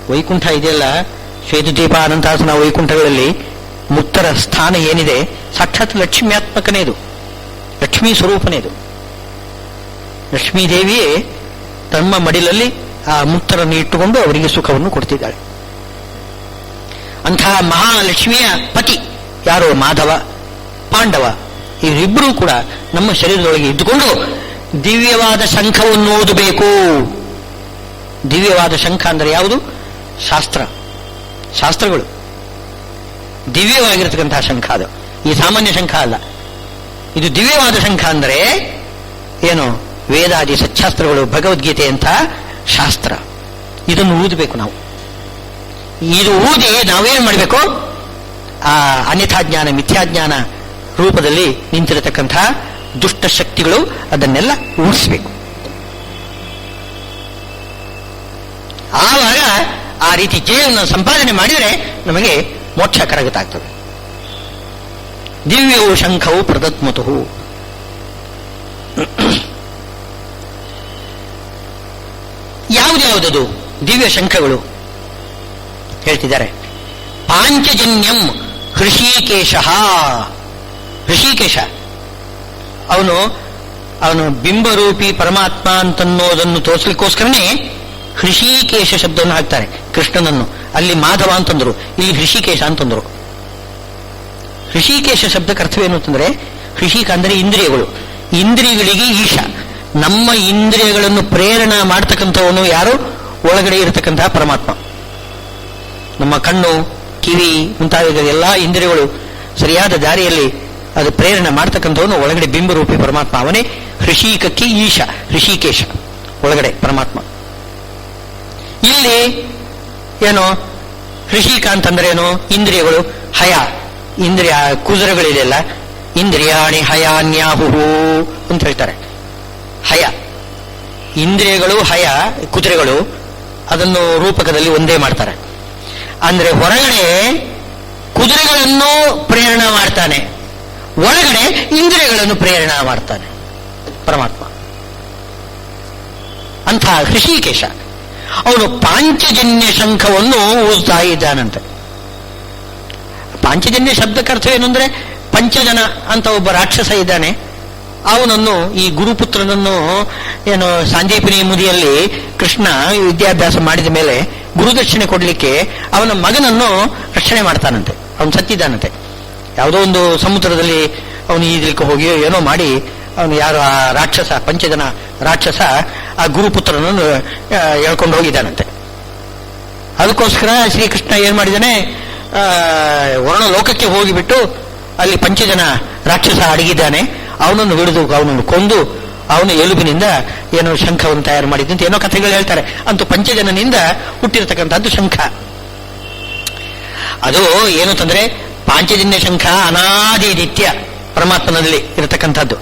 ವೈಕುಂಠ ಇದೆಯಲ್ಲ, ಶ್ವೇತದೀಪ, ಅನಂತಾಸನ ವೈಕುಂಠಗಳಲ್ಲಿ ಮುಕ್ತರ ಸ್ಥಾನ ಏನಿದೆ, ಸಾಕ್ಷಾತ್ ಲಕ್ಷ್ಮ್ಯಾತ್ಮಕನೇ ಇದು, ಲಕ್ಷ್ಮೀ ಸ್ವರೂಪನೇ ಇದು. ಲಕ್ಷ್ಮೀದೇವಿಯೇ ತಮ್ಮ ಮಡಿಲಲ್ಲಿ ಆ ಮುಕ್ತರನ್ನು ಇಟ್ಟುಕೊಂಡು ಅವರಿಗೆ ಸುಖವನ್ನು ಕೊಡ್ತಿದ್ದಾಳೆ. ಅಂತಹ ಮಹಾಲಕ್ಷ್ಮಿಯ ಪತಿ ಯಾರು? ಮಾಧವ, ಪಾಂಡವ. ಇವರಿಬ್ಬರೂ ಕೂಡ ನಮ್ಮ ಶರೀರದೊಳಗೆ ಇದ್ದುಕೊಂಡು ದಿವ್ಯವಾದ ಶಂಖವನ್ನು ಓದಬೇಕು. ದಿವ್ಯವಾದ ಶಂಖ ಅಂದರೆ ಯಾವುದು? ಶಾಸ್ತ್ರಗಳು, ದಿವ್ಯವಾಗಿರತಕ್ಕಂತಹ ಶಂಖ ಅದು. ಈ ಸಾಮಾನ್ಯ ಶಂಖ ಅಲ್ಲ, ಇದು ದಿವ್ಯವಾದ ಶಂಖ ಅಂದರೆ ಏನು? ವೇದಾದಿ ಸಚ್ಚಾಸ್ತ್ರಗಳು, ಭಗವದ್ಗೀತೆ ಅಂತ ಶಾಸ್ತ್ರ. ಇದನ್ನು ಊದಬೇಕು ನಾವು. ಇದು ಊದಿ ನಾವೇನು ಮಾಡಬೇಕು? ಆ ಅನ್ಯಥಾಜ್ಞಾನ, ಮಿಥ್ಯಾಜ್ಞಾನ ರೂಪದಲ್ಲಿ ನಿಂತಿರತಕ್ಕಂತಹ ದುಷ್ಟ ಶಕ್ತಿಗಳು ಅದನ್ನೆಲ್ಲ ಊಡಿಸಬೇಕು. ಆವಾಗ ಆ ರೀತಿ ಜಯವನ್ನು ಸಂಪಾದನೆ ಮಾಡಿದರೆ ನಮಗೆ ಮೋಕ್ಷ ಕರಗತಾಗ್ತದೆ. ದಿವ್ಯವೂ ಶಂಖವು ಪ್ರದತ್ಮತು. ಯಾವುದ್ಯಾವುದದು ದಿವ್ಯ ಶಂಖಗಳು ಹೇಳ್ತಿದ್ದಾರೆ. ಪಾಂಚಜನ್ಯಂ ಹೃಷಿಕೇಶ. ಹೃಷಿಕೇಶ ಅವನು ಬಿಂಬರೂಪಿ ಪರಮಾತ್ಮ ಅಂತನ್ನೋದನ್ನು ತೋರಿಸಲಿಕ್ಕೋಸ್ಕರನೇ ಹೃಷಿಕೇಶ ಶಬ್ದವನ್ನು ಹಾಕ್ತಾರೆ. ಕೃಷ್ಣನನ್ನು ಅಲ್ಲಿ ಮಾಧವ ಅಂತಂದ್ರು, ಇಲ್ಲಿ ಹೃಷಿಕೇಶ ಅಂತಂದ್ರು. ಹೃಷಿಕೇಶ ಶಬ್ದಕ್ಕೆ ಅರ್ಥವೇನು ಅಂತಂದ್ರೆ, ಹೃಷಿಕ ಅಂದರೆ ಇಂದ್ರಿಯಗಳು, ಇಂದ್ರಿಯಗಳಿಗೆ ಈಶ. ನಮ್ಮ ಇಂದ್ರಿಯಗಳನ್ನು ಪ್ರೇರಣೆ ಮಾಡ್ತಕ್ಕಂಥವನು ಯಾರು? ಒಳಗಡೆ ಇರತಕ್ಕಂತಹ ಪರಮಾತ್ಮ. ನಮ್ಮ ಕಣ್ಣು, ಕಿವಿ ಮುಂತಾದ ಎಲ್ಲ ಇಂದ್ರಿಯಗಳು ಸರಿಯಾದ ದಾರಿಯಲ್ಲಿ ಅದು ಪ್ರೇರಣೆ ಮಾಡ್ತಕ್ಕಂಥವನು ಒಳಗಡೆ ಬಿಂಬರೂಪಿ ಪರಮಾತ್ಮ. ಅವನೇ ಹೃಷಿಕಕ್ಕೆ ಈಶ, ಹೃಷಿಕೇಶ, ಒಳಗಡೆ ಪರಮಾತ್ಮ. ಇಲ್ಲಿ ಏನು ಹೃಷಿಕ ಅಂತಂದ್ರೆ ಏನು? ಇಂದ್ರಿಯಗಳು, ಹಯ, ಇಂದ್ರಿಯ ಕುದುರೆಗಳಿದೆಯಲ್ಲ, ಇಂದ್ರಿಯಾಣಿ ಹಯಾನ್ಯಾಹುಹು ಅಂತ ಹೇಳ್ತಾರೆ. ಹಯ ಇಂದ್ರಿಯಗಳು, ಹಯ ಕುದುರೆಗಳು, ಅದನ್ನು ರೂಪಕದಲ್ಲಿ ಒಂದೇ ಮಾಡ್ತಾರೆ. ಅಂದ್ರೆ ಹೊರಗಡೆ ಕುದುರೆಗಳನ್ನು ಪ್ರೇರಣೆ ಮಾಡ್ತಾನೆ, ಒಳಗಡೆ ಇಂದ್ರಿಯಗಳನ್ನು ಪ್ರೇರಣೆ ಮಾಡ್ತಾನೆ ಪರಮಾತ್ಮ. ಅಂಥ ಹೃಷಿಕೇಶ ಅವನು ಪಾಂಚಜನ್ಯ ಶಂಖವನ್ನು ಊದ್ತಾ ಇದ್ದಾನಂತೆ. ಪಾಂಚಜನ್ಯ ಶಬ್ದಕ್ಕೆ ಅರ್ಥವೇನು ಅಂದ್ರೆ, ಪಂಚಜನ ಅಂತ ಒಬ್ಬ ರಾಕ್ಷಸ ಇದ್ದಾನೆ. ಅವನನ್ನು, ಈ ಗುರುಪುತ್ರನನ್ನು ಏನು ಸಾಂದೀಪಿನಿ ಮುದಿಯಲ್ಲಿ ಕೃಷ್ಣ ವಿದ್ಯಾಭ್ಯಾಸ ಮಾಡಿದ ಮೇಲೆ ಗುರುದಕ್ಷಿಣೆ ಕೊಡ್ಲಿಕ್ಕೆ ಅವನ ಮಗನನ್ನು ರಕ್ಷಣೆ ಮಾಡ್ತಾನಂತೆ. ಅವನು ಸತ್ತಿದ್ದಾನಂತೆ. ಯಾವುದೋ ಒಂದು ಸಮುದ್ರದಲ್ಲಿ ಅವನು ಈಜಲಿಕ್ಕೆ ಹೋಗಿ ಏನೋ ಮಾಡಿ ಅವನು ಯಾರು ಆ ರಾಕ್ಷಸ, ಪಂಚಜನ ರಾಕ್ಷಸ ಆ ಗುರುಪುತ್ರನನ್ನು ಎಳ್ಕೊಂಡು ಹೋಗಿದ್ದಾನಂತೆ. ಅದಕ್ಕೋಸ್ಕರ ಶ್ರೀಕೃಷ್ಣ ಏನ್ ಮಾಡಿದ್ದಾನೆ, ವರ್ಣ ಲೋಕಕ್ಕೆ ಹೋಗಿಬಿಟ್ಟು ಅಲ್ಲಿ ಪಂಚಜನ ರಾಕ್ಷಸ ಅಡಗಿದ್ದಾನೆ, ಅವನನ್ನು ಹಿಡಿದು ಅವನನ್ನು ಕೊಂದು ಅವನ ಎಲುಬಿನಿಂದ ಏನೋ ಶಂಖವನ್ನು ತಯಾರು ಮಾಡಿದ್ದಂತೆ ಏನೋ ಕಥೆಗಳು ಹೇಳ್ತಾರೆ. ಅಂತೂ ಪಂಚಜನನಿಂದ ಹುಟ್ಟಿರತಕ್ಕಂಥದ್ದು ಶಂಖ. ಅದು ಏನು ಅಂತಂದ್ರೆ, ಪಾಂಚಜನ್ಯ ಶಂಖ ಅನಾದಿ ನಿತ್ಯ ಪರಮಾತ್ಮನಲ್ಲಿ ಇರತಕ್ಕಂಥದ್ದು.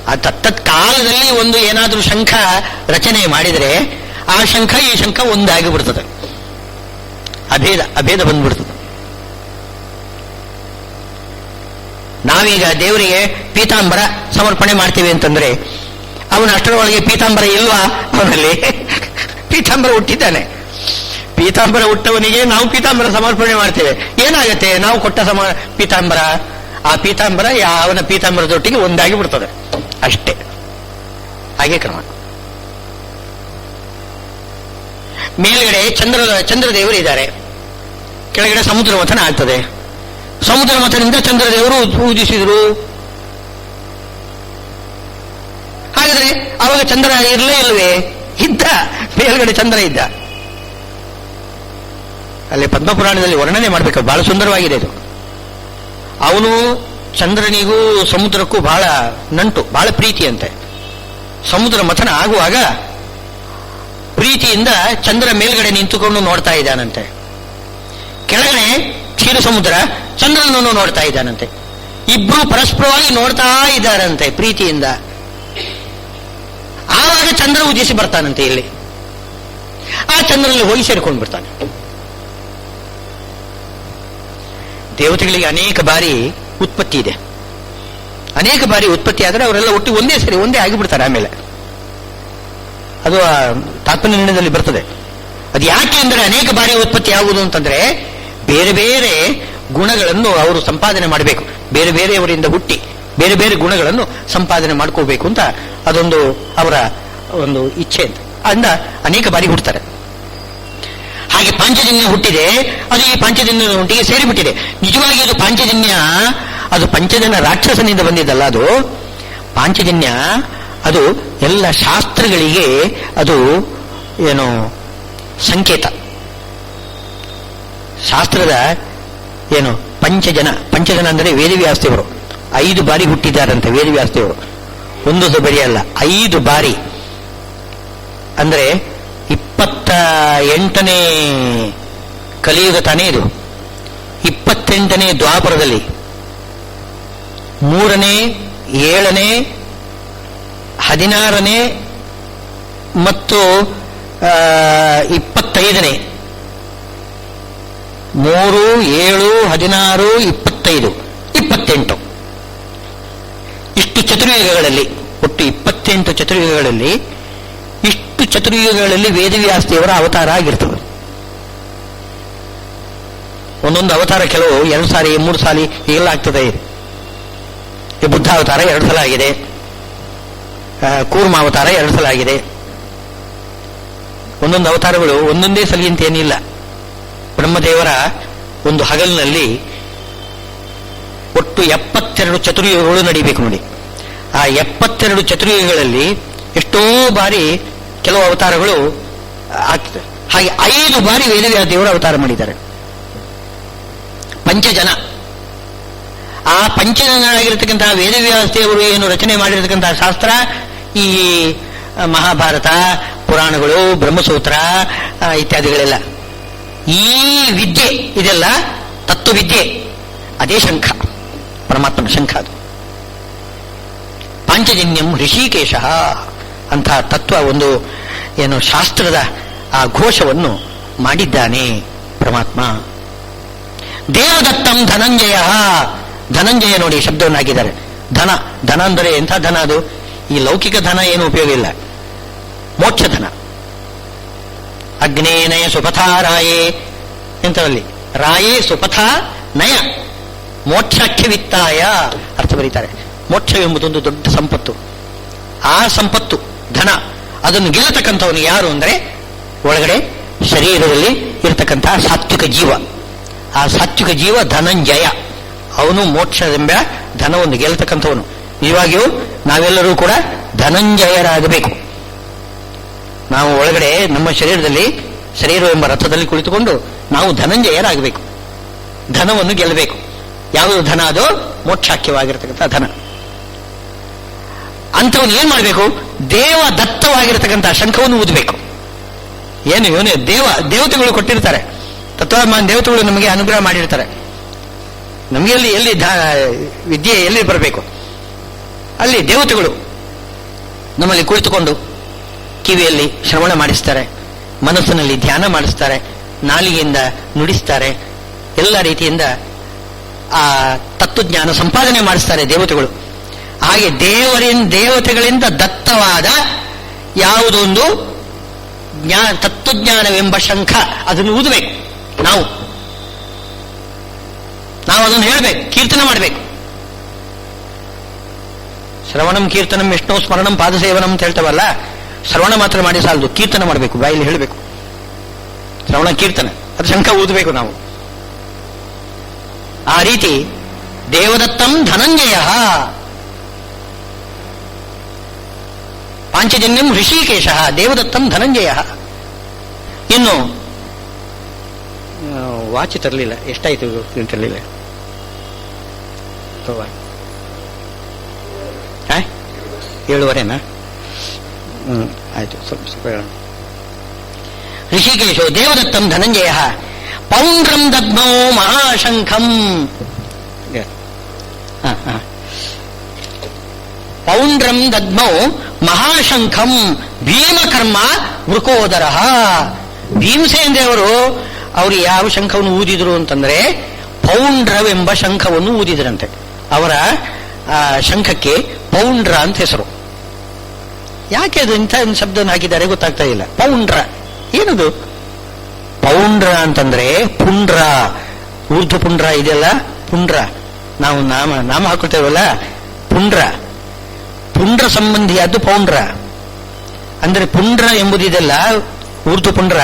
ಆ ತತ್ತತ್ ಕಾಲದಲ್ಲಿ ಒಂದು ಏನಾದ್ರೂ ಶಂಖ ರಚನೆ ಮಾಡಿದರೆ ಆ ಶಂಖ ಈ ಶಂಖ ಒಂದಾಗಿ ಬಿಡ್ತದೆ. ಅಭೇದ ಬಂದ್ಬಿಡ್ತದೆ. ನಾವೀಗ ದೇವರಿಗೆ ಪೀತಾಂಬರ ಸಮರ್ಪಣೆ ಮಾಡ್ತೀವಿ ಅಂತಂದ್ರೆ ಅವನ ಅಷ್ಟರೊಳಗೆ ಪೀತಾಂಬರ ಇಲ್ವಾ? ಅವನಲ್ಲಿ ಪೀತಾಂಬರ ಹುಟ್ಟಿದ್ದಾನೆ. ಪೀತಾಂಬರ ಹುಟ್ಟವನಿಗೆ ನಾವು ಪೀತಾಂಬರ ಸಮರ್ಪಣೆ ಮಾಡ್ತೇವೆ. ಏನಾಗತ್ತೆ? ನಾವು ಕೊಟ್ಟ ಪೀತಾಂಬರ, ಆ ಪೀತಾಂಬರ ಅವನ ಪೀತಾಂಬರದೊಟ್ಟಿಗೆ ಒಂದಾಗಿ ಬಿಡ್ತದೆ ಅಷ್ಟೇ. ಹಾಗೆ ಕ್ರಮ. ಮೇಲ್ಗಡೆ ಚಂದ್ರದೇವರು ಇದ್ದಾರೆ, ಕೆಳಗಡೆ ಸಮುದ್ರ ಮಥನ ಆಗ್ತದೆ. ಸಮುದ್ರ ಮಥನದಿಂದ ಚಂದ್ರದೇವರು ಪೂಜಿಸಿದ್ರು. ಹಾಗಾದ್ರೆ ಅವಾಗ ಚಂದ್ರ ಇರಲೇ ಇಲ್ವೇ? ಇದ್ದ, ಮೇಲ್ಗಡೆ ಚಂದ್ರ ಇದ್ದ. ಅಲ್ಲಿ ಪದ್ಮಪುರಾಣದಲ್ಲಿ ವರ್ಣನೆ ಮಾಡಬೇಕು, ಬಹಳ ಸುಂದರವಾಗಿದೆ ಇದು. ಅವನು ಚಂದ್ರನಿಗೂ ಸಮುದ್ರಕ್ಕೂ ಬಹಳ ನಂಟು, ಬಹಳ ಪ್ರೀತಿಯಂತೆ. ಸಮುದ್ರ ಮಥನ ಆಗುವಾಗ ಪ್ರೀತಿಯಿಂದ ಚಂದ್ರ ಮೇಲ್ಗಡೆ ನಿಂತುಕೊಂಡು ನೋಡ್ತಾ ಇದ್ದಾನಂತೆ. ಕೆಳಗಡೆ ಕ್ಷೀರ ಸಮುದ್ರ ಚಂದ್ರನನ್ನು ನೋಡ್ತಾ ಇದ್ದಾನಂತೆ. ಇಬ್ರು ಪರಸ್ಪರವಾಗಿ ನೋಡ್ತಾ ಇದ್ದಾರಂತೆ ಪ್ರೀತಿಯಿಂದ. ಆವಾಗ ಚಂದ್ರ ಉದಿಸಿ ಬರ್ತಾನಂತೆ ಇಲ್ಲಿ. ಆ ಚಂದ್ರನಲ್ಲಿ ಹೋಗಿ ಸೇರಿಕೊಂಡು ಬಿಡ್ತಾನೆ. ದೇವತೆಗಳಿಗೆ ಅನೇಕ ಬಾರಿ ಉತ್ಪತ್ತಿ ಇದೆ. ಅನೇಕ ಬಾರಿ ಉತ್ಪತ್ತಿ ಆದರೆ ಅವರೆಲ್ಲ ಒಟ್ಟು ಒಂದೇ ಆಗಿಬಿಡ್ತಾರೆ. ಆಮೇಲೆ ಅದು ತಾತ್ಪರ್ಯ ನಿರ್ಣಯದಲ್ಲಿ ಬರ್ತದೆ. ಅದು ಯಾಕೆ ಅಂದರೆ ಅನೇಕ ಬಾರಿ ಉತ್ಪತ್ತಿ ಆಗುವುದು ಅಂತಂದ್ರೆ ಬೇರೆ ಬೇರೆ ಗುಣಗಳನ್ನು ಅವರು ಸಂಪಾದನೆ ಮಾಡಬೇಕು, ಬೇರೆ ಬೇರೆಯವರಿಂದ ಹುಟ್ಟಿ ಬೇರೆ ಬೇರೆ ಗುಣಗಳನ್ನು ಸಂಪಾದನೆ ಮಾಡ್ಕೋಬೇಕು ಅಂತ ಅದೊಂದು ಅವರ ಒಂದು ಇಚ್ಛೆ ಅಂತ ಅಂದ ಅನೇಕ ಬಾರಿ ಹುಡ್ತಾರೆ. ಹಾಗೆ ಪಾಂಚಜನ್ಯ ಹುಟ್ಟಿದೆ, ಅದು ಈ ಪಾಂಚಜನ್ಯದ ಒಟ್ಟಿಗೆ ಸೇರಿಬಿಟ್ಟಿದೆ. ನಿಜವಾಗಿ ಅದು ಪಾಂಚಜನ್ಯ, ಅದು ಪಂಚಜನ್ಯ ರಾಕ್ಷಸನಿಂದ ಬಂದಿದ್ದಲ್ಲ, ಅದು ಪಾಂಚಜನ್ಯ. ಅದು ಎಲ್ಲ ಶಾಸ್ತ್ರಗಳಿಗೆ ಅದು ಏನು ಸಂಕೇತ. ಶಾಸ್ತ್ರದ ಏನು ಪಂಚಜನ ಅಂದರೆ ವೇದವ್ಯಾಸದೇವರು 5 ಬಾರಿ ಹುಟ್ಟಿದ್ದಾರಂತೆ. ವೇದವ್ಯಾಸದೇವರು ಒಂದು ಬರಿ ಅಲ್ಲ, 5 ಬಾರಿ. ಅಂದ್ರೆ 28ನೇ ಕಲಿಯುಗ ತಾನೇ ಇದು. 28ನೇ ದ್ವಾಪರದಲ್ಲಿ 3ನೇ 7ನೇ 16ನೇ ಮತ್ತು 25ನೇ 3, 7, 16, 25, 28 ಇಷ್ಟು ಚತುರ್ಯುಗಗಳಲ್ಲಿ, ಒಟ್ಟು 28 ಚತುರ್ಯುಗಗಳಲ್ಲಿ, ಇಷ್ಟು ಚತುರ್ಯುಗಗಳಲ್ಲಿ ವೇದವ್ಯಾಸದೇವರ ಅವತಾರ ಆಗಿರ್ತದೆ. ಒಂದೊಂದು ಅವತಾರ ಕೆಲವು 2 ಸಾರಿ 3 ಸಾರಿ ಹೀಗೆಲ್ಲ ಆಗ್ತದೆ. ಈ ಬುದ್ಧ ಅವತಾರ 2 ಸಲ ಆಗಿದೆ, ಕೂರ್ಮ ಅವತಾರ 2 ಸಲ ಆಗಿದೆ. ಒಂದೊಂದು ಅವತಾರಗಳು ಒಂದೊಂದೇ ಸಲಿ ಅಂತ ಏನಿಲ್ಲ. ಬ್ರಹ್ಮದೇವರ ಒಂದು ಹಗಲಿನಲ್ಲಿ ಒಟ್ಟು 72 ಚತುರ್ಯುಗಗಳು ನಡೀಬೇಕು ನೋಡಿ. ಆ 72 ಚತುರ್ಯುಗಗಳಲ್ಲಿ ಎಷ್ಟೋ ಬಾರಿ ಕೆಲವು ಅವತಾರಗಳು ಆಗ್ತದೆ. ಹಾಗೆ 5 ಬಾರಿ ವೇದವ್ಯಾಸ ದೇವರು ಅವತಾರ ಮಾಡಿದ್ದಾರೆ. ಪಂಚಜನ, ಆ ಪಂಚಜನಾಗಿರತಕ್ಕಂತಹ ವೇದವ್ಯಾಸ ದೇವರು ಏನು ರಚನೆ ಮಾಡಿರತಕ್ಕಂತಹ ಶಾಸ್ತ್ರ ಈ ಮಹಾಭಾರತ, ಪುರಾಣಗಳು, ಬ್ರಹ್ಮಸೂತ್ರ ಇತ್ಯಾದಿಗಳೆಲ್ಲ. ಈ ವಿದ್ಯೆ ಇದೆಲ್ಲ ತತ್ವವಿದ್ಯೆ. ಅದೇ ಶಂಖ, ಪರಮಾತ್ಮನ ಶಂಖ. ಅದು ಪಾಂಚಜನ್ಯಂ ಋಷಿಕೇಶ ಅಂತಹ ತತ್ವ ಒಂದು ಏನು ಶಾಸ್ತ್ರದ ಆ ಘೋಷವನ್ನು ಮಾಡಿದ್ದಾನೆ ಪರಮಾತ್ಮ. ದೇವದತ್ತಂ ಧನಂಜಯ. ಧನಂಜಯ ನೋಡಿ ಶಬ್ದವನ್ನು ಹಾಕಿದ್ದಾರೆ. ಧನ ಅಂದರೆ ಎಂಥ ಧನ ಅದು? ಈ ಲೌಕಿಕ ಧನ ಏನು ಉಪಯೋಗ ಇಲ್ಲ, ಮೋಕ್ಷ ಧನ. ಅಗ್ನೇ ನಯ ಸುಪಥ ರಾಯೇ ಎಂಥವಲ್ಲಿ ರಾಯೇ ಸುಪಥ ನಯ ಮೋಕ್ಷಾಖ್ಯ ವಿತ್ತಾಯ ಅರ್ಥ ಬರೀತಾರೆ. ಮೋಕ್ಷವೆಂಬುದೊಂದು ದೊಡ್ಡ ಸಂಪತ್ತು. ಆ ಸಂಪತ್ತು ಧನ, ಅದನ್ನು ಗೆಲ್ಲತಕ್ಕಂಥವನು ಯಾರು ಅಂದರೆ ಒಳಗಡೆ ಶರೀರದಲ್ಲಿ ಇರತಕ್ಕಂತಹ ಸಾತ್ವಿಕ ಜೀವ. ಆ ಸಾತ್ವಿಕ ಜೀವ ಧನಂಜಯ. ಅವನು ಮೋಕ್ಷವೆಂಬ ಧನವನ್ನು ಗೆಲ್ಲತಕ್ಕಂಥವನು. ನಿಜವಾಗಿಯೂ ನಾವೆಲ್ಲರೂ ಕೂಡ ಧನಂಜಯರಾಗಬೇಕು. ನಾವು ಒಳಗಡೆ ನಮ್ಮ ಶರೀರವೆಂಬ ರಥದಲ್ಲಿ ಕುಳಿತುಕೊಂಡು ನಾವು ಧನಂಜಯರಾಗಬೇಕು, ಧನವನ್ನು ಗೆಲ್ಲಬೇಕು. ಯಾವುದು ಧನ? ಅದು ಮೋಕ್ಷಾಖ್ಯವಾಗಿರತಕ್ಕಂಥ ಧನ. ಅಂಥವನು ಏನ್ ಮಾಡಬೇಕು? ದೇವದತ್ತವಾಗಿರತಕ್ಕಂತಹ ಶಂಖವನ್ನು ಊದಬೇಕು. ಇವನು ದೇವತೆಗಳು ಕೊಟ್ಟಿರ್ತಾರೆ, ತತ್ವಜ್ಞಾನ ದೇವತೆಗಳು ನಮಗೆ ಅನುಗ್ರಹ ಮಾಡಿರ್ತಾರೆ. ನಮಗೆ ಎಲ್ಲಿ ವಿದ್ಯೆ ಎಲ್ಲಿ ಬರಬೇಕು ಅಲ್ಲಿ ದೇವತೆಗಳು ನಮ್ಮಲ್ಲಿ ಕುಳಿತುಕೊಂಡು ಕಿವಿಯಲ್ಲಿ ಶ್ರವಣ ಮಾಡಿಸ್ತಾರೆ, ಮನಸ್ಸಿನಲ್ಲಿ ಧ್ಯಾನ ಮಾಡಿಸ್ತಾರೆ, ನಾಲಿಗೆಯಿಂದ ನುಡಿಸ್ತಾರೆ, ಎಲ್ಲ ರೀತಿಯಿಂದ ಆ ತತ್ವಜ್ಞಾನ ಸಂಪಾದನೆ ಮಾಡಿಸ್ತಾರೆ ದೇವತೆಗಳು. ಹಾಗೆ ದೇವತೆಗಳಿಂದ ದತ್ತವಾದ ಯಾವುದೊಂದು ತತ್ವಜ್ಞಾನವೆಂಬ ಶಂಖ, ಅದನ್ನು ಊದಬೇಕು. ನಾವು ಅದನ್ನು ಹೇಳಬೇಕು, ಕೀರ್ತನ ಮಾಡಬೇಕು. ಶ್ರವಣಂ ಕೀರ್ತನಂ ವಿಷ್ಣು ಸ್ಮರಣಂ ಪಾದಸೇವನಂ ಅಂತ ಹೇಳ್ತವಲ್ಲ, ಶ್ರವಣ ಮಾತ್ರ ಮಾಡಿ ಸಾಲದು, ಕೀರ್ತನ ಮಾಡಬೇಕು, ಬಾಯಲ್ಲಿ ಹೇಳಬೇಕು. ಶ್ರವಣ ಕೀರ್ತನ, ಅದು ಶಂಖ ಊದಬೇಕು ನಾವು. ಆ ರೀತಿ ದೇವದತ್ತಂ ಧನಂಜಯ ಪಾಂಚಜನ್ಯಂ ಋಷಿಕೇಶ ದೇವದತ್ತಂ ಧನಂಜಯ. ಇನ್ನು ವಾಚ್ ತರಲಿಲ್ಲ, ಎಷ್ಟಾಯ್ತು ತರಲಿಲ್ಲ? 7:15 ಆಯ್ತು. ಸ್ವಲ್ಪ ಋಷಿಕೇಶೋ ದೇವದತ್ತಂ ಧನಂಜಯ ಪೌಂಡ್ರಂ ದದ್ಮೋ ಮಹಾಶಂಖಂ. ಪೌಂಡ್ರಂ ದದ್ಮೌ ಮಹಾಶಂಖಂ ಭೀಮಕರ್ಮ ವೃಕೋದರ. ಭೀಮಸೇನ ದೇವರು ಅವರು ಯಾವ ಶಂಖವನ್ನು ಊದಿದ್ರು ಅಂತಂದ್ರೆ ಪೌಂಡ್ರವೆಂಬ ಶಂಖವನ್ನು ಊದಿದ್ರಂತೆ. ಅವರ ಶಂಖಕ್ಕೆ ಪೌಂಡ್ರ ಅಂತ ಹೆಸರು. ಯಾಕೆ ಅದು ಇಂಥ ಒಂದು ಶಬ್ದವನ್ನು ಹಾಕಿದ್ದಾರೆ ಗೊತ್ತಾಗ್ತಾ ಇಲ್ಲ. ಪೌಂಡ್ರ ಏನದು? ಪೌಂಡ್ರ ಅಂತಂದ್ರೆ ಪುಂಡ್ರ, ಊರ್ಧ್ವ ಪುಂಡ್ರ ಇದೆಯಲ್ಲ, ಪುಂಡ್ರ ನಾವು ನಾಮ ಹಾಕೊಳ್ತೇವಲ್ಲ, ಪುಂಡ್ರ ಪುಂಡ್ರ ಸಂಬಂಧಿಯಾದ್ದು ಪೌಂಡ್ರ. ಅಂದ್ರೆ ಪುಂಡ್ರ ಎಂಬುದಿದೆಲ್ಲ, ಊರ್ಧ್ವ ಪುಂಡ್ರ,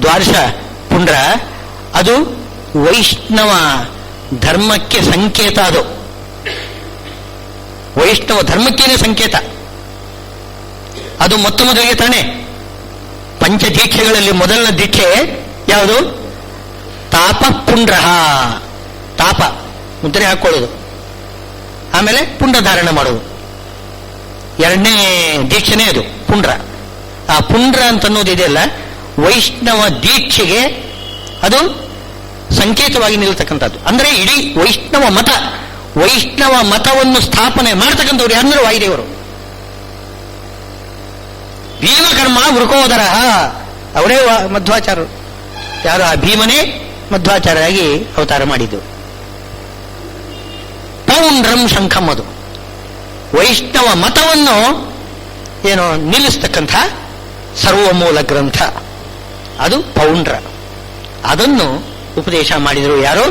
ದ್ವಾದಶ ಪುಂಡ್ರ, ಅದು ವೈಷ್ಣವ ಧರ್ಮಕ್ಕೆ ಸಂಕೇತ. ಅದು ವೈಷ್ಣವ ಧರ್ಮಕ್ಕೇನೆ ಸಂಕೇತ. ಅದು ಮೊದಲಿಗೆ ತಾನೆ ಪಂಚ ದೀಕ್ಷೆಗಳಲ್ಲಿ ಮೊದಲನ ದೀಕ್ಷೆ ಯಾವುದು? ತಾಪ ಪುಂಡ್ರ. ತಾಪ ಮುದ್ರೆ ಹಾಕೊಳ್ಳೋದು, ಆಮೇಲೆ ಪುಂಡ ಧಾರಣ ಮಾಡೋದು. ಎರಡನೇ ದೀಕ್ಷೆನೇ ಅದು ಪುಂಡ್ರ. ಆ ಪುಂಡ್ರ ಅಂತ ಅನ್ನೋದು ಇದೆಯಲ್ಲ, ವೈಷ್ಣವ ದೀಕ್ಷೆಗೆ ಅದು ಸಂಕೇತವಾಗಿ ನಿಲ್ತಕ್ಕಂಥದ್ದು. ಅಂದ್ರೆ ಇಡೀ ವೈಷ್ಣವ ಮತವನ್ನು ಸ್ಥಾಪನೆ ಮಾಡ್ತಕ್ಕಂಥವ್ರು ಯಾರಂದ್ರೆ ವಾಯುದೇವರು. ಭೀಮಕರ್ಮ ವೃಕೋದರ, ಅವರೇ ಮಧ್ವಾಚಾರ್ಯರು. ಯಾರು? ಆ ಭೀಮನೇ ಮಧ್ವಾಚಾರ್ಯರಾಗಿ ಅವತಾರ ಮಾಡಿದ್ದು. ಪೌಂಡ್ರಂ ಶಂಖಂ, ಅದು ವೈಷ್ಣವ ಮತವನ್ನು ನಿಲ್ಲಿಸ್ತಕ್ಕಂಥ ಸರ್ವಮೂಲ ಗ್ರಂಥ, ಅದು ಪೌಂಡ್ರ. ಅದನ್ನು ಉಪದೇಶ ಮಾಡಿದರು ಯಾರು?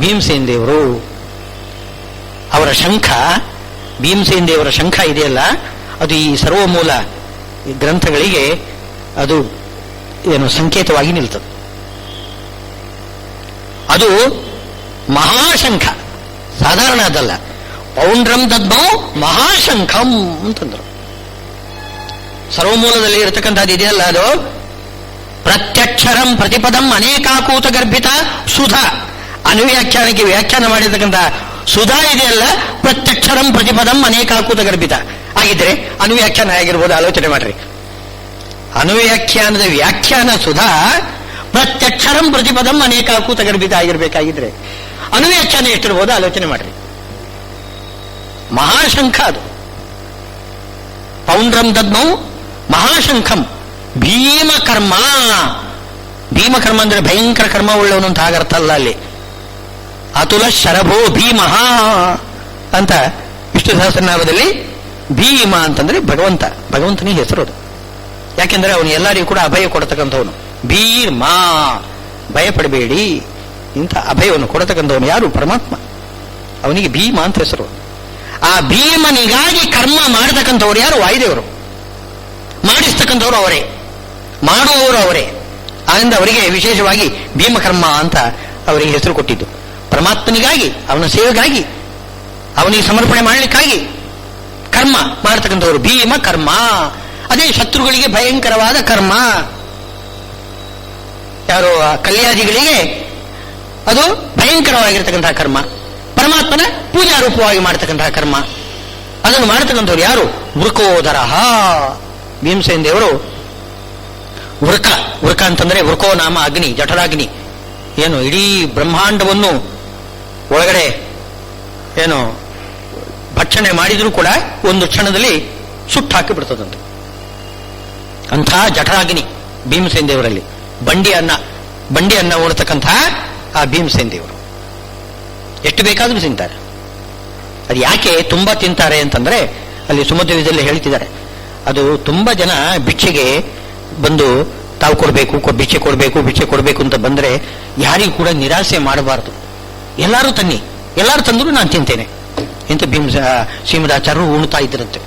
ಭೀಮಸೇನ ದೇವರು. ಅವರ ಶಂಖ, ಭೀಮಸೇನ ದೇವರ ಶಂಖ ಇದೆಯಲ್ಲ, ಅದು ಈ ಸರ್ವಮೂಲ ಗ್ರಂಥಗಳಿಗೆ ಅದು ಸಂಕೇತವಾಗಿ ನಿಲ್ತದೆ. ಅದು ಮಹಾಶಂಖ, ಸಾಧಾರಣ ಅದಲ್ಲ. ಪೌಂಡ್ರಂ ದದ್ಮೌ ಮಹಾಶಂಖಂ ಅಂತಂದ್ರು. ಸರ್ವಮೂಲದಲ್ಲಿ ಇರತಕ್ಕಂಥದ್ದು ಇದೆಯಲ್ಲ, ಅದು ಪ್ರತ್ಯಕ್ಷರಂ ಪ್ರತಿಪದಂ ಅನೇಕಾಕೂತ ಗರ್ಭಿತ ಸುಧಾ. ಅನುವ್ಯಾಖ್ಯಾನಕ್ಕೆ ವ್ಯಾಖ್ಯಾನ ಮಾಡಿರ್ತಕ್ಕಂಥ ಸುಧಾ ಇದೆಯಲ್ಲ, ಪ್ರತ್ಯಕ್ಷರಂ ಪ್ರತಿಪದಂ ಅನೇಕಾಕೂತ ಗರ್ಭಿತ ಆಗಿದ್ರೆ ಅನುವ್ಯಾಖ್ಯಾನ ಆಗಿರ್ಬೋದು. ಆಲೋಚನೆ ಮಾಡ್ರಿ. ಅನುವ್ಯಾಖ್ಯಾನದ ವ್ಯಾಖ್ಯಾನ ಸುಧಾ, ಪ್ರತ್ಯಕ್ಷರಂ ಪ್ರತಿಪದಂ ಅನೇಕಾಕೂತ ಗರ್ಭಿತ ಆಗಿರ್ಬೇಕಾಗಿದ್ರೆ ಅನುವ್ಯಾಖ್ಯಾನ ಎಷ್ಟಿರ್ಬೋದು ಆಲೋಚನೆ ಮಾಡ್ರಿ. ಮಹಾಶಂಖ ಅದು. ಪೌಂಡ್ರಂ ದದ್ಮೌ ಮಹಾಶಂಖಂ ಭೀಮಕರ್ಮ. ಭೀಮಕರ್ಮ ಅಂದ್ರೆ ಭಯಂಕರ ಕರ್ಮ ಉಳ್ಳವನು ಅಂತ ಆಗರ್ಥ ಅಲ್ಲ. ಅಲ್ಲಿ ಅತುಲ ಶರಭೋ ಭೀಮಃ ಅಂತ ವಿಷ್ಣು ಸಹಸ್ರನಾಮದಲ್ಲಿ ಭೀಮ ಅಂತಂದ್ರೆ ಭಗವಂತನಿಗೆ ಹೆಸರು ಅದು. ಯಾಕೆಂದ್ರೆ ಅವನು ಎಲ್ಲರಿಗೂ ಕೂಡ ಅಭಯ ಕೊಡತಕ್ಕಂಥವನು. ಭೀಮ, ಭಯಪಡಬೇಡಿ ಇಂಥ ಅಭಯವನ್ನು ಕೊಡತಕ್ಕಂಥವನು ಯಾರು? ಪರಮಾತ್ಮ. ಅವನಿಗೆ ಭೀಮ ಅಂತ ಹೆಸರು. ಆ ಭೀಮನಿಗಾಗಿ ಕರ್ಮ ಮಾಡತಕ್ಕಂಥವ್ರು ಯಾರು? ವಾಯುದೇವರು. ಮಾಡಿಸ್ತಕ್ಕಂಥವ್ರು ಅವರೇ, ಮಾಡುವವರು ಅವರೇ. ಆದ್ದರಿಂದ ಅವರಿಗೆ ವಿಶೇಷವಾಗಿ ಭೀಮಕರ್ಮ ಅಂತ ಅವರಿಗೆ ಹೆಸರು ಕೊಟ್ಟಿದ್ದು. ಪರಮಾತ್ಮನಿಗಾಗಿ, ಅವನ ಸೇವೆಗಾಗಿ, ಅವನಿಗೆ ಸಮರ್ಪಣೆ ಮಾಡಲಿಕ್ಕಾಗಿ ಕರ್ಮ ಮಾಡತಕ್ಕಂಥವ್ರು ಭೀಮ ಕರ್ಮ. ಅದೇ ಶತ್ರುಗಳಿಗೆ ಭಯಂಕರವಾದ ಕರ್ಮ. ಯಾರು? ಕಲ್ಯಾದಿಗಳಿಗೆ ಅದು ಭಯಂಕರವಾಗಿರ್ತಕ್ಕಂತಹ ಕರ್ಮ. ಪರಮಾತ್ಮನ ಪೂಜಾ ರೂಪವಾಗಿ ಮಾಡತಕ್ಕಂತಹ ಕರ್ಮ. ಅದನ್ನು ಮಾಡತಕ್ಕಂಥವ್ರು ಯಾರು? ವೃಕೋದರ. ಭೀಮಸೇನ ದೇವರು ವೃಕ ಅಂತಂದ್ರೆ ವೃಕೋ ನಾಮ ಅಗ್ನಿ, ಜಠರಾಗ್ನಿ. ಇಡೀ ಬ್ರಹ್ಮಾಂಡವನ್ನು ಒಳಗಡೆ ಭಕ್ಷಣೆ ಮಾಡಿದ್ರೂ ಕೂಡ ಒಂದು ಕ್ಷಣದಲ್ಲಿ ಸುಟ್ಟು ಹಾಕಿ ಬಿಡ್ತದಂತೆ. ಅಂಥ ಜಠರಾಗ್ನಿ ಭೀಮಸೇನ ದೇವರಲ್ಲಿ. ಬಂಡಿ ಅನ್ನ ಓಡತಕ್ಕಂತಹ ಆ ಭೀಮಸೇನ ದೇವರು ಎಷ್ಟು ಬೇಕಾದ್ರೂ ತಿಂತಾರೆ. ಅದು ಯಾಕೆ ತುಂಬಾ ತಿಂತಾರೆ ಅಂತಂದ್ರೆ ಅಲ್ಲಿ ಸುಮಧ್ವದಲ್ಲಿ ಹೇಳ್ತಿದ್ದಾರೆ. ಅದು ತುಂಬಾ ಜನ ಭಿಕ್ಷೆಗೆ ಬಂದು ತಾವು ಕೊಡಬೇಕು, ಭಿಕ್ಷೆ ಕೊಡಬೇಕು ಅಂತ ಬಂದ್ರೆ ಯಾರಿಗೂ ಕೂಡ ನಿರಾಸೆ ಮಾಡಬಾರದು. ಎಲ್ಲರೂ ತನ್ನಿ, ಎಲ್ಲರೂ ತಂದ್ರು ನಾನು ತಿಂತೇನೆ ಅಂತ ಶ್ರೀಮದಾಚಾರ್ಯರು ಉಣ್ತಾ ಇದ್ರಂತೆ.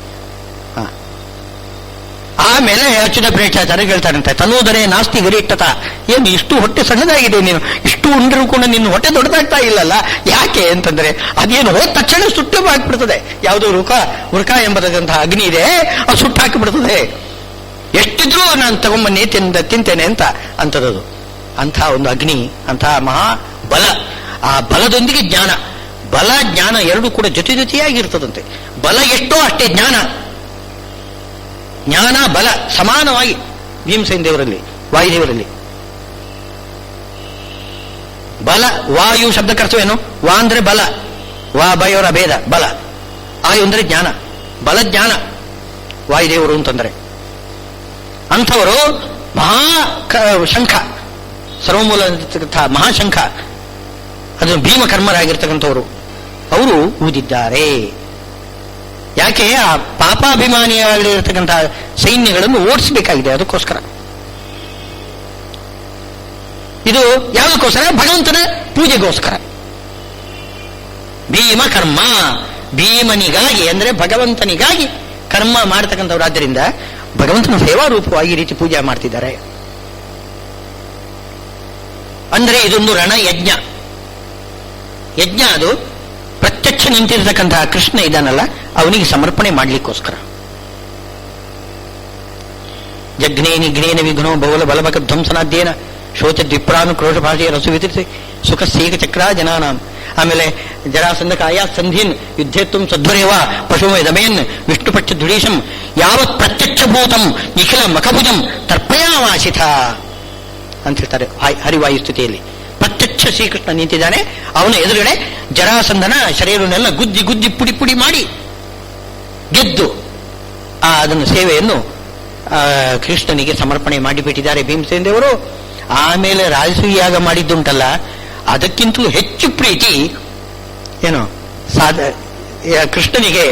ಆಮೇಲೆ ಅಚ್ಯುತ ಪ್ರೇಕ್ಷಾಚಾರ್ಯ ಹೇಳ್ತಾರಂತೆ, ತನ್ನೋದರೇ ನಾಸ್ತಿ ಗರಿಷ್ಠತ. ಏನು ಇಷ್ಟು ಹೊಟ್ಟೆ ಸಣ್ಣದಾಗಿದೆ, ನೀನು ಇಷ್ಟು ಉಂಡ್ರೂ ಕೂಡ ನಿನ್ನ ಹೊಟ್ಟೆ ದೊಡ್ಡದಾಗ್ತಾ ಇಲ್ಲಲ್ಲ, ಯಾಕೆ ಅಂತಂದ್ರೆ ಅದೇನು ಹೋದ ತಕ್ಷಣ ಸುಟ್ಟು ಹಾಕಿಬಿಡ್ತದೆ. ಯಾವುದೋ ವೃಕ ಎಂಬತಕ್ಕಂತಹ ಅಗ್ನಿ ಇದೆ, ಅದು ಸುಟ್ಟು ಹಾಕಿಬಿಡ್ತದೆ. ಎಷ್ಟಿದ್ರೂ ನಾನು ತಗೊಂಬನ್ನಿ ತಿಂತೇನೆ ಅಂತದದು. ಅಂಥ ಒಂದು ಅಗ್ನಿ, ಅಂತಹ ಮಹಾ ಬಲ. ಆ ಬಲದೊಂದಿಗೆ ಜ್ಞಾನ, ಬಲ ಜ್ಞಾನ ಎರಡೂ ಕೂಡ ಜೊತೆಯಾಗಿರ್ತದಂತೆ. ಬಲ ಎಷ್ಟೋ ಅಷ್ಟೇ ಜ್ಞಾನ. ಜ್ಞಾನ ಬಲ ಸಮಾನವಾಗಿ ಭೀಮಸೇನ ದೇವರಲ್ಲಿ, ವಾಯುದೇವರಲ್ಲಿ. ಬಲ, ವಾಯು ಶಬ್ದಕ್ಕರ್ಥವೇನು? ವಾ ಅಂದ್ರೆ ಬಲ, ವಾ ಬಯೋರ ಭೇದ ಬಲ. ಆಯು ಅಂದ್ರೆ ಜ್ಞಾನ, ಬಲ ಜ್ಞಾನ ವಾಯುದೇವರು ಅಂತಂದ್ರೆ. ಅಂಥವರು ಶಂಖ, ಸರ್ವಮೂಲ ಮಹಾಶಂಖ, ಅದು ಭೀಮಕರ್ಮರಾಗಿರ್ತಕ್ಕಂಥವರು. ಅವರು ಊದಿದ್ದಾರೆ. ಯಾಕೆ? ಆ ಪಾಪಾಭಿಮಾನಿಯಾಗಿರ್ತಕ್ಕಂತಹ ಸೈನ್ಯಗಳನ್ನು ಓಡಿಸಬೇಕಾಗಿದೆ. ಅದಕ್ಕೋಸ್ಕರ ಇದು ಯಾವುದಕ್ಕೋಸ್ಕರ? ಭಗವಂತನ ಪೂಜೆಗೋಸ್ಕರ. ಭೀಮ ಕರ್ಮ, ಭೀಮನಿಗಾಗಿ ಅಂದ್ರೆ ಭಗವಂತನಿಗಾಗಿ ಕರ್ಮ ಮಾಡತಕ್ಕಂಥವ್ರಾದ್ದರಿಂದ ಭಗವಂತನ ಸೇವಾ ರೂಪವಾಗಿ ಈ ರೀತಿ ಪೂಜೆ ಮಾಡ್ತಿದ್ದಾರೆ. ಅಂದ್ರೆ ಇದೊಂದು ರಣಯಜ್ಞ. ಯಜ್ಞ ಅದು ಪ್ರತ್ಯಕ್ಷ ನಿಂತಿರತಕ್ಕಂತಹ ಕೃಷ್ಣ ಇದಾನಲ್ಲ, ಅವನಿಗೆ ಸಮರ್ಪಣೆ ಮಾಡ್ಲಿಕ್ಕೋಸ್ಕರ. ಜಗ್ನೇ ನಿಘ್ನೇನ ವಿಘ್ನೋ ಬಹುಲ ಬಲಭಕ ಧ್ವಂಸನಾದ್ಯೇನ ಶೋಚ ದ್ವಿಪ್ರಾನು ಕ್ರೋಶ ಭಾಷೆಯ ರಸು ವಿತರಿಸಿ ಸುಖ ಸೇಕ ಚಕ್ರ ಜನಾನಾಂ. ಆಮೇಲೆ ಜರಾಸಂಧಕ ಆಯಾತ್ ಸಂಧೀನ್ ಯುದ್ಧೇತ್ವಂ ಸಧ್ವರೇವ ಪಶುಮೇ ದಮೇನ್ ವಿಷ್ಣುಪಕ್ಷ ದುಡೀಶಂ ಯಾವತ್ ಪ್ರತ್ಯಕ್ಷಭೂತಂ ನಿಖಿಲ ಮಖಭುಜಂ ತರ್ಪಯಾವಾಸಿತ ಅಂತ ಹೇಳ್ತಾರೆ ಹರಿವಾಯು ಸ್ತುತಿಯಲ್ಲಿ. ಪ್ರತ್ಯಕ್ಷ ಶ್ರೀಕೃಷ್ಣ ನಿಂತಿದ್ದಾನೆ, ಅವನ ಎದುರುಗಡೆ ಜರಾಸಂಧನ ಶರೀರವನ್ನೆಲ್ಲ ಗುದ್ದಿ ಗುದ್ದಿ ಪುಡಿ ಪುಡಿ ಮಾಡಿ ಗೆದ್ದು ಅದನ್ನು ಸೇವೆಯನ್ನು ಕೃಷ್ಣನಿಗೆ ಸಮರ್ಪಣೆ ಮಾಡಿಬಿಟ್ಟಿದ್ದಾರೆ ಭೀಮಸೇನ ದೇವರು. ಆಮೇಲೆ ರಾಜಸೂಯಾಗ ಮಾಡಿದ್ದುಂಟಲ್ಲ, ಅದಕ್ಕಿಂತಲೂ ಹೆಚ್ಚು ಪ್ರೀತಿ ಏನು ಕೃಷ್ಣನಿಗೆ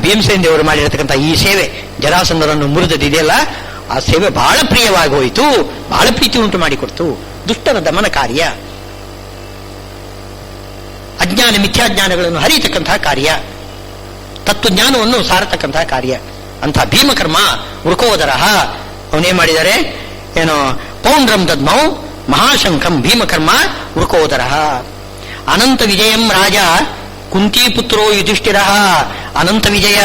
ಭೀಮಸೇನ ದೇವರು ಮಾಡಿರತಕ್ಕಂಥ ಈ ಸೇವೆ, ಜರಾಸಂಧನನ್ನು ಮುರಿದದಿದೆಯಲ್ಲ, ಆ ಸೇವೆ ಬಹಳ ಪ್ರಿಯವಾಗಿ ಹೋಯಿತು, ಬಹಳ ಪ್ರೀತಿ ಉಂಟು ಮಾಡಿಕೊಡ್ತು. ದುಷ್ಟರ ದಮನ ಕಾರ್ಯ, ಅಜ್ಞಾನ ಮಿಥ್ಯಾಜ್ಞಾನಗಳನ್ನು ಹರಿಯತಕ್ಕಂತಹ ಕಾರ್ಯ, ತತ್ವಜ್ಞಾನವನ್ನು ಸಾರತಕ್ಕಂತಹ ಕಾರ್ಯ. ಅಂತ ಭೀಮಕರ್ಮ ವೃಕೋದರ ಅವನೇನ್ ಮಾಡಿದ್ದಾರೆ? ಏನೋ ಪೌಂಡ್ರಂ ದದ್ಮೌ ಮಹಾಶಂಖಂ ಭೀಮಕರ್ಮ ವೃಕೋದರ. ಅನಂತ ವಿಜಯಂ ರಾಜ ಕುಂತಿಪುತ್ರೋ ಯುಧಿಷ್ಠಿರ. ಅನಂತ ವಿಜಯ,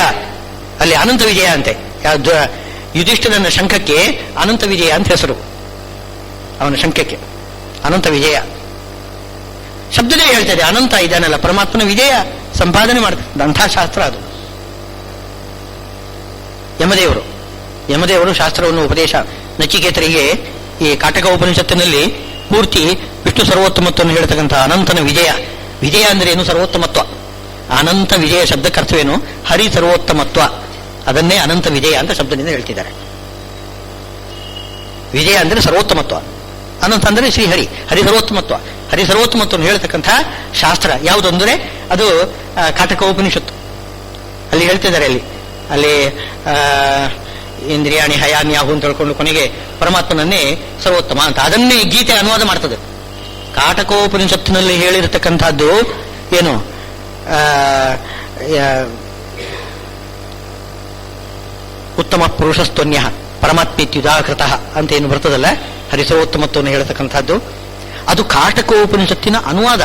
ಅಲ್ಲಿ ಅನಂತ ವಿಜಯ ಅಂತೆ. ಯುಧಿಷ್ಠಿರನ ಶಂಖಕ್ಕೆ ಅನಂತ ವಿಜಯ ಅಂತ ಹೆಸರು. ಅವನ ಶಂಖಕ್ಕೆ ಅನಂತ ವಿಜಯ ಶಬ್ದನೇ ಹೇಳ್ತದೆ. ಅನಂತ ಇದಾನಲ್ಲ ಪರಮಾತ್ಮನ ವಿಜಯ ಸಂಪಾದನೆ ಮಾಡ್ತಾರೆ. ಅಂಥ ಶಾಸ್ತ್ರ ಅದು. ಯಮದೇವರು ಶಾಸ್ತ್ರವನ್ನು ಉಪದೇಶ ನಚಿಕೇತರಿಗೆ ಈ ಕಾಟಕ ಉಪನಿಷತ್ತಿನಲ್ಲಿ ಪೂರ್ತಿ ವಿಷ್ಣು ಸರ್ವೋತ್ತಮತ್ವವನ್ನು ಹೇಳ್ತಕ್ಕಂಥ ಅನಂತನ ವಿಜಯ. ವಿಜಯ ಅಂದ್ರೆ ಏನು? ಸರ್ವೋತ್ತಮತ್ವ. ಅನಂತ ವಿಜಯ ಶಬ್ದಕ್ಕರ್ಥವೇನು? ಹರಿ ಸರ್ವೋತ್ತಮತ್ವ. ಅದನ್ನೇ ಅನಂತ ವಿಜಯ ಅಂತ ಶಬ್ದದಿಂದ ಹೇಳ್ತಿದ್ದಾರೆ. ವಿಜಯ ಅಂದ್ರೆ ಸರ್ವೋತ್ತಮತ್ವ, ಅನಂತ ಅಂದ್ರೆ ಶ್ರೀಹರಿ, ಹರಿ ಸರ್ವೋತ್ತಮತ್ವ. ಹರಿ ಸರ್ವೋತ್ತಮತ್ವವನ್ನು ಹೇಳ್ತಕ್ಕಂಥ ಶಾಸ್ತ್ರ ಯಾವುದು ಅಂದ್ರೆ ಅದು ಕಾಟಕ ಉಪನಿಷತ್ತು. ಅಲ್ಲಿ ಹೇಳ್ತಿದ್ದಾರೆ, ಅಲ್ಲಿ ಇಂದ್ರಿಯಾಣಿ ಹಯಾಮ್ಯಾಹು ಅಂತ ಹೇಳ್ಕೊಂಡು ಕೊನೆಗೆ ಪರಮಾತ್ಮನನ್ನೇ ಸರ್ವೋತ್ತಮ ಅಂತ ಅದನ್ನೇ ಗೀತೆ ಅನುವಾದ ಮಾಡ್ತದೆ. ಕಾಟಕೋಪನಿಷತ್ತಿನಲ್ಲಿ ಹೇಳಿರತಕ್ಕಂಥದ್ದು ಏನು? ಉತ್ತಮ ಪುರುಷಸ್ತೋನ್ಯ ಪರಮಾತ್ಮೇತ್ಯುದಾಕೃತ ಅಂತ ಏನು ಬರ್ತದಲ್ಲ, ಹರಿಸರ್ವೋತ್ತಮತ್ವವನ್ನು ಹೇಳತಕ್ಕಂಥದ್ದು ಅದು ಕಾಟಕೋಪನಿಷತ್ತಿನ ಅನುವಾದ.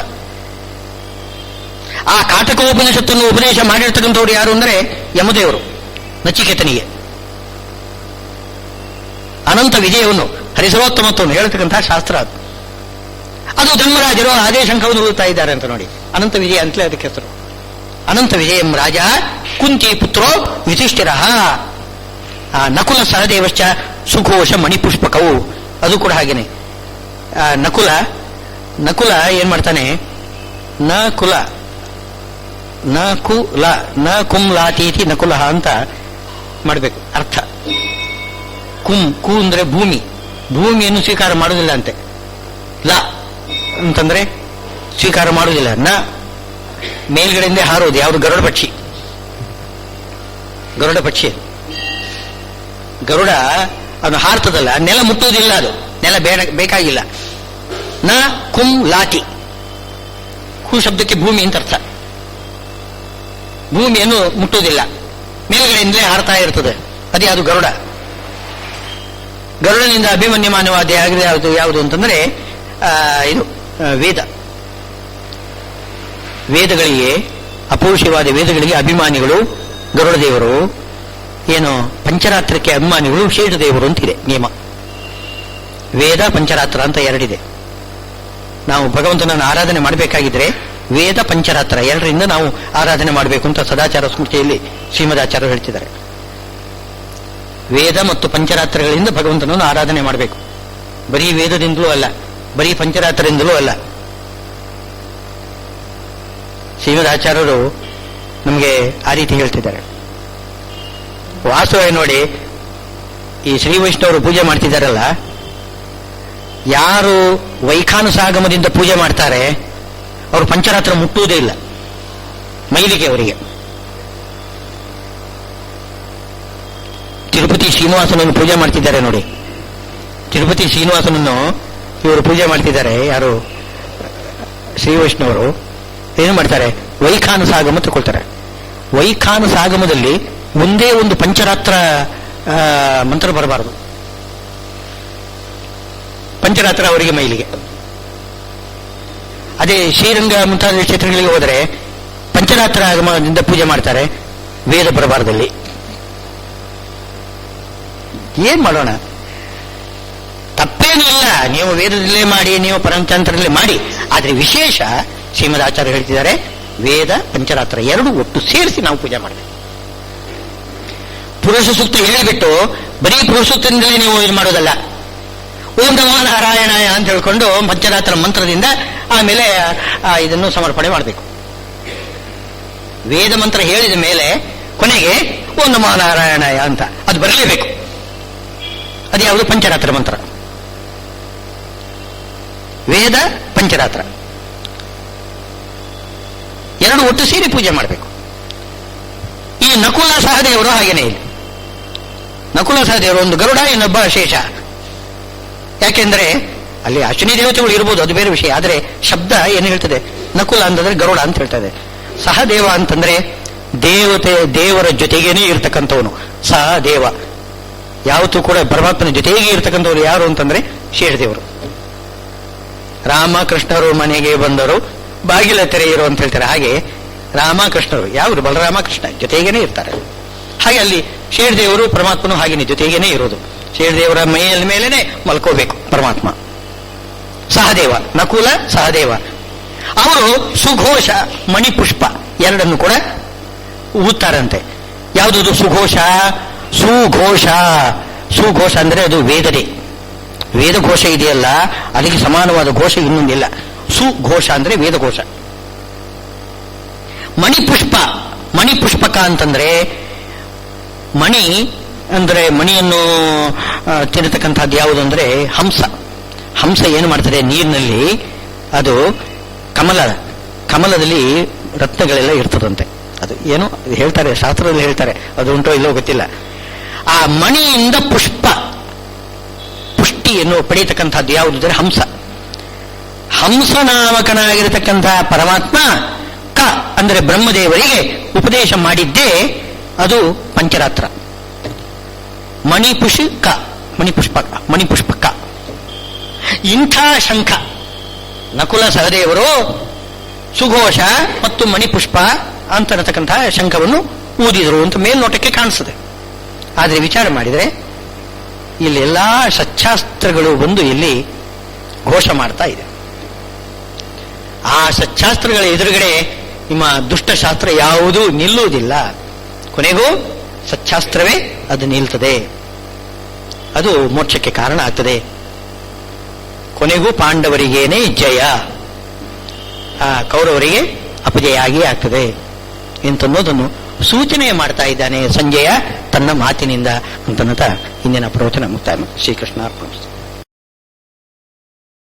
ಆ ಕಾಟಕೋಪನಿಷತ್ತನ್ನು ಉಪದೇಶ ಮಾಡಿರ್ತಕ್ಕಂಥವ್ರು ಯಾರು ಅಂದರೆ ಯಮದೇವರು ನಚಿಕೇತನಿಗೆ. ಅನಂತ ವಿಜಯವನ್ನು ಹರಿಸರ್ವೋತ್ತಮತ್ವವನ್ನು ಹೇಳತಕ್ಕಂತಹ ಶಾಸ್ತ್ರ ಅದು. ಅದು ಧರ್ಮರಾಜರು ಅದೇ ಶಂಖವನ್ನು ಓದುತ್ತಾ ಇದ್ದಾರೆ ಅಂತ ನೋಡಿ. ಅನಂತ ವಿಜಯ ಅಂತಲೇ ಅದಕ್ಕೆ ಹೆಸರು. ಅನಂತ ವಿಜಯಂ ರಾಜ ಕುಂತಿ ಪುತ್ರೋ ಯುಧಿಷ್ಠಿರ. ನಕುಲ ಸಹದೇವಶ್ಚ ಸುಘೋಷ ಮಣಿಪುಷ್ಪಕವು ಅದು ಕೂಡ ಹಾಗೇನೆ. ನಕುಲ ಏನ್ ಮಾಡ್ತಾನೆ? ನಕುಲ ನ ಕುಂಲಾತೀತಿ ನಕುಲ ಅಂತ ಮಾಡಬೇಕು ಅರ್ಥ. ಕು ಅಂದ್ರೆ ಭೂಮಿಯನ್ನು ಸ್ವೀಕಾರ ಮಾಡುವುದಿಲ್ಲ ಅಂತೆ. ಲ ಅಂತಂದ್ರೆ ಸ್ವೀಕಾರ ಮಾಡುವುದಿಲ್ಲ. ನ ಮೇಲ್ಗಡೆಯಿಂದ ಹಾರೋದು ಯಾವುದು? ಗರುಡ ಪಕ್ಷಿ. ಗರುಡ ಅದು ಹಾರ್ತದಲ್ಲ, ನೆಲ ಮುಟ್ಟುವುದಿಲ್ಲ, ಅದು ನೆಲ ಬೇಕಾಗಿಲ್ಲ. ನ ಕುಂ ಲಾತಿ, ಕು ಶಬ್ದಕ್ಕೆ ಭೂಮಿ ಅಂತ ಅರ್ಥ. ಭೂಮಿಯನ್ನು ಮುಟ್ಟುವುದಿಲ್ಲ, ಮೇಲ್ಗಡೆಯಿಂದಲೇ ಹಾರ್ತಾ ಇರ್ತದೆ. ಅದೇ ಅದು ಗರುಡ. ಗರುಡನಿಂದ ಅಭಿಮನ್ಯಮಾನವಾದ ಯಾವುದು ಅಂತಂದ್ರೆ ಇದು ವೇದಗಳಿಗೆ, ಅಪೌರುಷವಾದ ವೇದಗಳಿಗೆ ಅಭಿಮಾನಿಗಳು ಗರುಡ ದೇವರು. ಏನು ಪಂಚರಾತ್ರಕ್ಕೆ ಅಭಿಮಾನಿಗಳು ಶೇಷದೇವರು ಅಂತಿದೆ ನಿಯಮ. ವೇದ ಪಂಚರಾತ್ರ ಅಂತ ಎರಡಿದೆ. ನಾವು ಭಗವಂತನನ್ನು ಆರಾಧನೆ ಮಾಡಬೇಕಾಗಿದ್ರೆ ವೇದ ಪಂಚರಾತ್ರ ಎರಡರಿಂದ ನಾವು ಆರಾಧನೆ ಮಾಡಬೇಕು ಅಂತ ಸದಾಚಾರ ಸ್ಮೃತಿಯಲ್ಲಿ ಶ್ರೀಮದಾಚಾರ್ಯರು ಹೇಳ್ತಿದ್ದಾರೆ. ವೇದ ಮತ್ತು ಪಂಚರಾತ್ರಗಳಿಂದ ಭಗವಂತನನ್ನು ಆರಾಧನೆ ಮಾಡಬೇಕು. ಬರೀ ವೇದದಿಂದಲೂ ಅಲ್ಲ, ಬರೀ ಪಂಚರಾತ್ರದಿಂದಲೂ ಅಲ್ಲ. ಶ್ರೀಮದಾಚಾರ್ಯರು ನಮಗೆ ಆ ರೀತಿ ಹೇಳ್ತಿದ್ದಾರೆ. ವಾಸ್ತವ ನೋಡಿ, ಈ ಶ್ರೀ ವೈಷ್ಣವರು ಪೂಜೆ ಮಾಡ್ತಿದ್ದಾರಲ್ಲ, ಯಾರು ವೈಖಾನಸಾಗಮದಿಂದ ಪೂಜೆ ಮಾಡ್ತಾರೆ ಅವರು ಪಂಚರಾತ್ರ ಮುಟ್ಟುವುದೇ ಇಲ್ಲ, ಮೈಲಿಗೆ ಅವರಿಗೆ. ತಿರುಪತಿ ಶ್ರೀನಿವಾಸನನ್ನು ಪೂಜೆ ಮಾಡ್ತಿದ್ದಾರೆ ನೋಡಿ. ತಿರುಪತಿ ಶ್ರೀನಿವಾಸನನ್ನು ಇವರು ಪೂಜೆ ಮಾಡ್ತಿದ್ದಾರೆ, ಯಾರು ಶ್ರೀ ವೈಷ್ಣವರು ಏನು ಮಾಡ್ತಾರೆ, ವೈಖಾನಸಾಗಮ ತಗೊಳ್ತಾರೆ. ವೈಖಾನಸಾಗಮದಲ್ಲಿ ಒಂದೇ ಒಂದು ಪಂಚರಾತ್ರ ಮಂತ್ರ ಬರಬಾರದು. ಪಂಚರಾತ್ರ ಅವರಿಗೆ ಮೈಲಿಗೆ. ಅದೇ ಶ್ರೀರಂಗ ಮುಂತಾದ ಕ್ಷೇತ್ರಗಳಿಗೆ ಹೋದರೆ ಪಂಚರಾತ್ರ ಆಗಮದಿಂದ ಪೂಜೆ ಮಾಡ್ತಾರೆ, ವೇದ ಬರಬಾರದಲ್ಲಿ. ಏನ್ ಮಾಡೋಣ? ತಪ್ಪೇನೂ ಇಲ್ಲ, ನೀವು ವೇದದಲ್ಲೇ ಮಾಡಿ, ನೀವು ಪಂಚರಾತ್ರದಲ್ಲೇ ಮಾಡಿ. ಆದ್ರೆ ವಿಶೇಷ ಶ್ರೀಮದ್ ಆಚಾರ್ಯ ಹೇಳ್ತಿದ್ದಾರೆ, ವೇದ ಪಂಚರಾತ್ರ ಎರಡು ಒಟ್ಟು ಸೇರಿಸಿ ನಾವು ಪೂಜೆ ಮಾಡಬೇಕು. ಪುರುಷ ಸೂಕ್ತ ಹೇಳಿಬಿಟ್ಟು ಬರೀ ಪುರುಷ ಸೂಕ್ತದಿಂದಲೇ ನೀವು ಇದು ಮಾಡೋದಲ್ಲ. ಓಂ ನಮೋ ನಾರಾಯಣಾಯ ಅಂತ ಹೇಳ್ಕೊಂಡು ಪಂಚರಾತ್ರ ಮಂತ್ರದಿಂದ ಆಮೇಲೆ ಇದನ್ನು ಸಮರ್ಪಣೆ ಮಾಡಬೇಕು. ವೇದ ಮಂತ್ರ ಹೇಳಿದ ಮೇಲೆ ಕೊನೆಗೆ ಓಂ ನಮೋ ನಾರಾಯಣಾಯ ಅಂತ ಅದು ಬರಲೇಬೇಕು. ಅದು ಯಾವುದು? ಪಂಚರಾತ್ರ ಮಂತ್ರ. ವೇದ ಪಂಚರಾತ್ರ ಎರಡು ಒಟ್ಟು ಸೇರಿ ಪೂಜೆ ಮಾಡಬೇಕು. ಈ ನಕುಲ ಸಹದೇವರು ಹಾಗೇನೇ ಇಲ್ಲ. ನಕುಲ ಸಹದೇವರು ಒಂದು ಗರುಡ, ಇನ್ನೊಬ್ಬ ಶೇಷ. ಯಾಕೆಂದ್ರೆ ಅಲ್ಲಿ ಅಶ್ವಿನಿ ದೇವತೆಗಳು ಇರ್ಬೋದು, ಅದು ಬೇರೆ ವಿಷಯ. ಆದರೆ ಶಬ್ದ ಏನು ಹೇಳ್ತದೆ? ನಕುಲ ಅಂತಂದ್ರೆ ಗರುಡ ಅಂತ ಹೇಳ್ತದೆ. ಸಹದೇವ ಅಂತಂದ್ರೆ ದೇವರ ಜೊತೆಗೇನೆ ಇರ್ತಕ್ಕಂಥವನು ಸಹದೇವ. ಯಾವತ್ತೂ ಕೂಡ ಪರಮಾತ್ಮನ ಜೊತೆಗೆ ಇರ್ತಕ್ಕಂಥವ್ರು ಯಾರು ಅಂತಂದ್ರೆ ಶೇಷದೇವರು. ರಾಮಕೃಷ್ಣರು ಮನೆಗೆ ಬಂದರು, ಬಾಗಿಲ ತೆರೆಯಿರು ಅಂತ ಹೇಳ್ತಾರೆ. ಹಾಗೆ ರಾಮಕೃಷ್ಣರು ಯಾರು? ಬಲರಾಮ ಕೃಷ್ಣ ಜೊತೆಗೇನೆ ಇರ್ತಾರೆ. ಹಾಗೆ ಅಲ್ಲಿ ಶೇಷದೇವರು ಪರಮಾತ್ಮನು ಹಾಗೇನೆ ಜೊತೆಗೇನೆ ಇರೋದು. ಶೇಷದೇವರ ಮೈಯ ಮೇಲೇನೆ ಮಲ್ಕೋಬೇಕು ಪರಮಾತ್ಮ. ಸಹದೇವ, ನಕುಲ ಸಹದೇವ. ಅವರು ಸುಘೋಷ ಮಣಿಪುಷ್ಪ ಎರಡನ್ನು ಕೂಡ ಊದ್ತಾರಂತೆ. ಯಾವುದದು ಸುಘೋಷ? ಸುಘೋಷ. ಸುಘೋಷ ಅಂದ್ರೆ ಅದು ವೇದನೆ. ವೇದಘೋಷ ಇದೆಯಲ್ಲ, ಅದಕ್ಕೆ ಸಮಾನವಾದ ಘೋಷ ಇನ್ನೊಂದಿಲ್ಲ. ಸುಘೋಷ ಅಂದ್ರೆ ವೇದಘೋಷ. ಮಣಿಪುಷ್ಪ, ಮಣಿಪುಷ್ಪಕ ಅಂತಂದ್ರೆ ಮಣಿ ಅಂದ್ರೆ ಮಣಿಯನ್ನು ತಿನ್ನತಕ್ಕಂಥದ್ದು ಯಾವುದು ಅಂದ್ರೆ ಹಂಸ. ಹಂಸ ಏನು ಮಾಡ್ತದೆ? ನೀರಿನಲ್ಲಿ ಅದು ಕಮಲದಲ್ಲಿ ರತ್ನಗಳೆಲ್ಲ ಇರ್ತದಂತೆ. ಅದು ಏನು ಹೇಳ್ತಾರೆ, ಶಾಸ್ತ್ರದಲ್ಲಿ ಹೇಳ್ತಾರೆ, ಅದು ಉಂಟೋ ಇಲ್ಲೋ ಗೊತ್ತಿಲ್ಲ. ಆ ಮಣಿಯಿಂದ ಪುಷ್ಟಿಯನ್ನು ಪಡೆಯತಕ್ಕಂಥದ್ದು ಯಾವುದು ಅಂದರೆ ಹಂಸ. ಹಂಸನಾಮಕನಾಗಿರತಕ್ಕಂತಹ ಪರಮಾತ್ಮ ಕ ಅಂದರೆ ಬ್ರಹ್ಮದೇವರಿಗೆ ಉಪದೇಶ ಮಾಡಿದ್ದೇ ಅದು ಪಂಚರಾತ್ರ. ಮಣಿಪುಷ್ಪಕ. ಇಂಥ ಶಂಖ ನಕುಲ ಸಹದೇವರು ಸುಘೋಷ ಮತ್ತು ಮಣಿಪುಷ್ಪ ಅಂತರತಕ್ಕಂತಹ ಶಂಖವನ್ನು ಊದಿದರು ಅಂತ ಮೇಲ್ನೋಟಕ್ಕೆ ಕಾಣಿಸ್ತದೆ. ಆದರೆ ವಿಚಾರ ಮಾಡಿದರೆ ಇಲ್ಲಿ ಎಲ್ಲಾ ಸಚ್ಚಾಸ್ತ್ರಗಳು ಬಂದು ಇಲ್ಲಿ ಘೋಷ ಮಾಡ್ತಾ ಇದೆ. ಆ ಸಚ್ಚಾಸ್ತ್ರಗಳ ಎದುರುಗಡೆ ನಿಮ್ಮ ದುಷ್ಟಶಾಸ್ತ್ರ ಯಾವುದೂ ನಿಲ್ಲುವುದಿಲ್ಲ. ಕೊನೆಗೂ ಸಚ್ಚಾಸ್ತ್ರವೇ ಅದು ನಿಲ್ತದೆ. ಅದು ಮೋಕ್ಷಕ್ಕೆ ಕಾರಣ ಆಗ್ತದೆ. ಕೊನೆಗೂ ಪಾಂಡವರಿಗೇನೆ ಜಯ, ಕೌರವರಿಗೆ ಅಪಜಯ ಆಗಿಯೇ ಆಗ್ತದೆ ಎಂತನ್ನೋದನ್ನು ಸೂಚನೆ ಮಾಡ್ತಾ ಇದ್ದಾನೆ ಸಂಜಯ ತನ್ನ ಮಾತಿನಿಂದ ಅಂತನ್ನತ ಇಂದಿನ ಪ್ರವಚನ ಮುಕ್ತಾಯ. ಶ್ರೀಕೃಷ್ಣ ಅರ್ಪಣ.